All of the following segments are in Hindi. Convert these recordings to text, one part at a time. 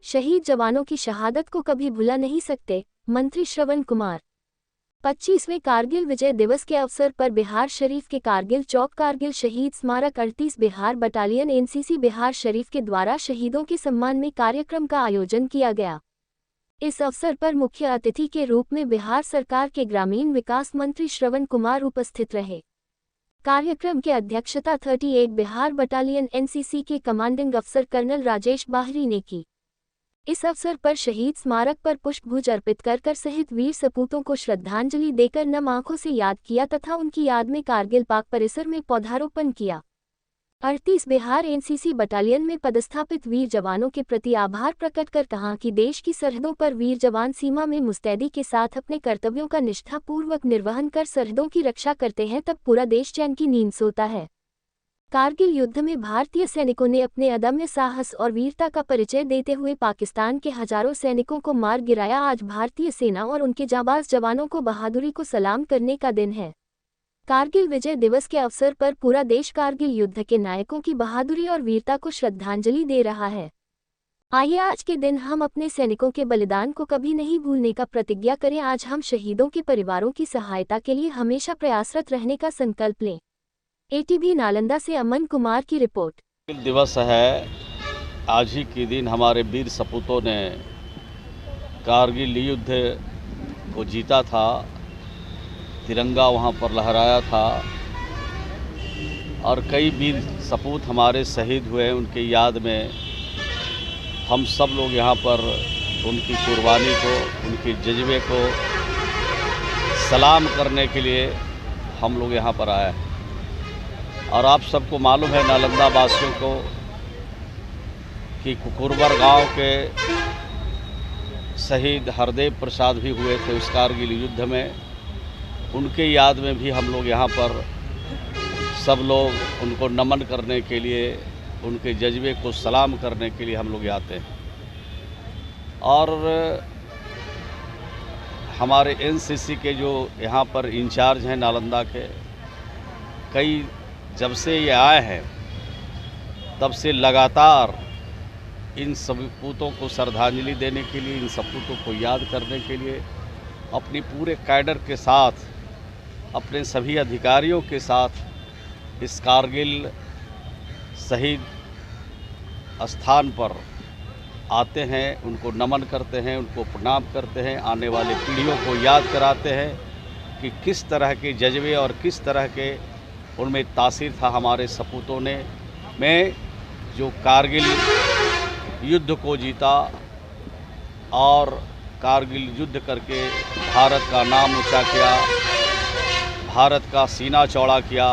शहीद जवानों की शहादत को कभी भुला नहीं सकते, मंत्री श्रवण कुमार। 25वें कारगिल विजय दिवस के अवसर पर बिहार शरीफ के कारगिल चौक कारगिल शहीद स्मारक 38 बिहार बटालियन एनसीसी बिहार शरीफ के द्वारा शहीदों के सम्मान में कार्यक्रम का आयोजन किया गया। इस अवसर पर मुख्य अतिथि के रूप में बिहार सरकार के ग्रामीण विकास मंत्री श्रवण कुमार उपस्थित रहे। कार्यक्रम की अध्यक्षता 38 बिहार बटालियन एनसीसी के कमांडिंग अफसर कर्नल राजेश बाहरी ने की। इस अवसर पर शहीद स्मारक पर पुष्पगुच्छ अर्पित कर सहित वीर सपूतों को श्रद्धांजलि देकर नम आंखों से याद किया तथा उनकी याद में कारगिल पाक परिसर में पौधारोपण किया। 38 बिहार एनसीसी बटालियन में पदस्थापित वीर जवानों के प्रति आभार प्रकट कर कहा कि देश की सरहदों पर वीर जवान सीमा में मुस्तैदी के साथ अपने कर्तव्यों का निष्ठापूर्वक निर्वहन कर सरहदों की रक्षा करते हैं, तब पूरा देश चैन की नींद सोता है। कारगिल युद्ध में भारतीय सैनिकों ने अपने अदम्य साहस और वीरता का परिचय देते हुए पाकिस्तान के हजारों सैनिकों को मार गिराया। आज भारतीय सेना और उनके जाबाज जवानों को बहादुरी को सलाम करने का दिन है। कारगिल विजय दिवस के अवसर पर पूरा देश कारगिल युद्ध के नायकों की बहादुरी और वीरता को श्रद्धांजलि दे रहा है। आइए आज के दिन हम अपने सैनिकों के बलिदान को कभी नहीं भूलने का प्रतिज्ञा करें। आज हम शहीदों के परिवारों की सहायता के लिए हमेशा प्रयासरत रहने का संकल्प लें। एटीवी नालंदा से अमन कुमार की रिपोर्ट। दिवस है, आज ही के दिन हमारे वीर सपूतों ने कारगिल युद्ध को जीता था, तिरंगा वहाँ पर लहराया था और कई वीर सपूत हमारे शहीद हुए। उनके याद में हम सब लोग यहाँ पर उनकी कुर्बानी को, उनके जज्बे को सलाम करने के लिए हम लोग यहाँ पर आए हैं। और आप सबको मालूम है, नालंदा वासियों को, कि कुकुरबर गांव के शहीद हरदेव प्रसाद भी हुए थे उस कारगिल युद्ध में। उनके याद में भी हम लोग यहाँ पर सब लोग उनको नमन करने के लिए, उनके जज्बे को सलाम करने के लिए हम लोग आते हैं। और हमारे एनसीसी के जो यहाँ पर इंचार्ज हैं नालंदा के, कई जब से ये आए हैं तब से लगातार इन सपूतों को श्रद्धांजलि देने के लिए, इन सपूतों को याद करने के लिए अपनी पूरे कैडर के साथ, अपने सभी अधिकारियों के साथ इस कारगिल शहीद स्थान पर आते हैं, उनको नमन करते हैं, उनको प्रणाम करते हैं, आने वाले पीढ़ियों को याद कराते हैं कि किस तरह के जज्बे और किस तरह के उनमें तासीर था हमारे सपूतों ने में जो कारगिल युद्ध को जीता और कारगिल युद्ध करके भारत का नाम ऊंचा किया, भारत का सीना चौड़ा किया।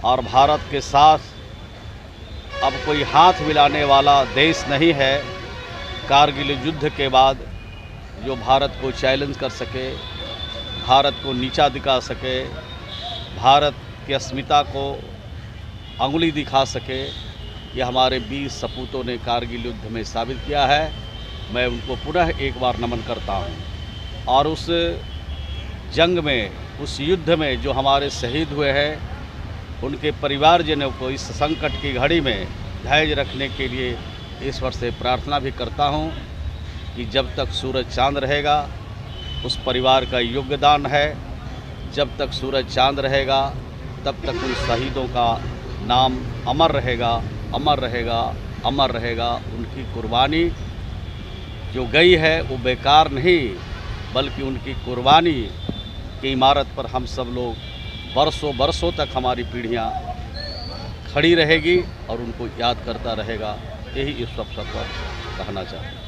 और भारत के साथ अब कोई हाथ मिलाने वाला देश नहीं है कारगिल युद्ध के बाद जो भारत को चैलेंज कर सके, भारत को नीचा दिखा सके, भारत की अस्मिता को अंगुली दिखा सके। यह हमारे वीर सपूतों ने कारगिल युद्ध में साबित किया है। मैं उनको पुनः एक बार नमन करता हूं। और उस जंग में, उस युद्ध में जो हमारे शहीद हुए हैं, उनके परिवारजनों को इस संकट की घड़ी में धैर्य रखने के लिए ईश्वर से प्रार्थना भी करता हूं कि जब तक सूरज चांद रहेगा उस परिवार का योगदान है। जब तक सूरज चांद रहेगा तब तक उन शहीदों का नाम अमर रहेगा, अमर रहेगा, अमर रहेगा। उनकी कुर्बानी जो गई है वो बेकार नहीं, बल्कि उनकी कुर्बानी की इमारत पर हम सब लोग बरसों बरसों तक हमारी पीढ़ियाँ खड़ी रहेगी और उनको याद करता रहेगा। यही इस अवसर पर कहना चाहता हूँ।